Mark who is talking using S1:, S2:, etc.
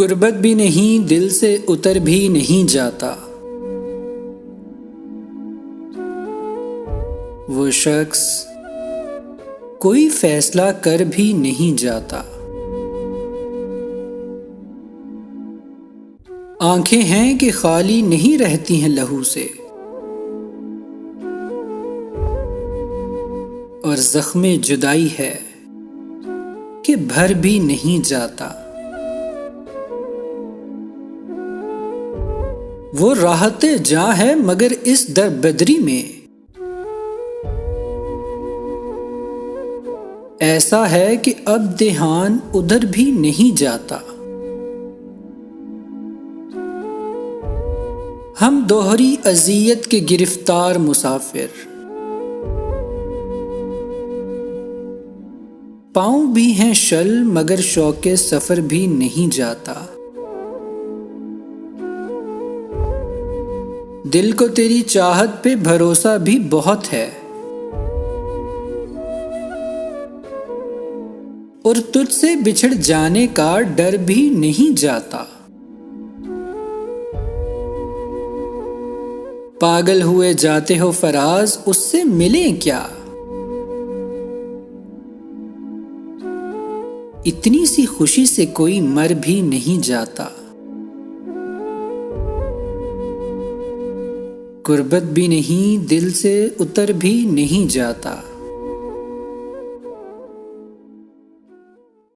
S1: कुर्बत भी नहीं, दिल से उतर भी नहीं जाता। वो शख्स कोई फैसला कर भी नहीं जाता। आंखें हैं कि खाली नहीं रहती हैं लहू से, और जख्मे जुदाई है कि भर भी नहीं जाता। वो राहते जा है मगर इस दरबदरी में ऐसा है कि अब ध्यान उधर भी नहीं जाता। हम दोहरी अजियत के गिरफ्तार मुसाफिर, पाँव भी हैं शल मगर शौके सफर भी नहीं जाता। दिल को तेरी चाहत पे भरोसा भी बहुत है, और तुझसे बिछड़ जाने का डर भी नहीं जाता। पागल हुए जाते हो फराज, उससे मिले क्या? इतनी सी खुशी से कोई मर भी नहीं जाता। कुर्बत भी नहीं, दिल से उतर भी नहीं जाता।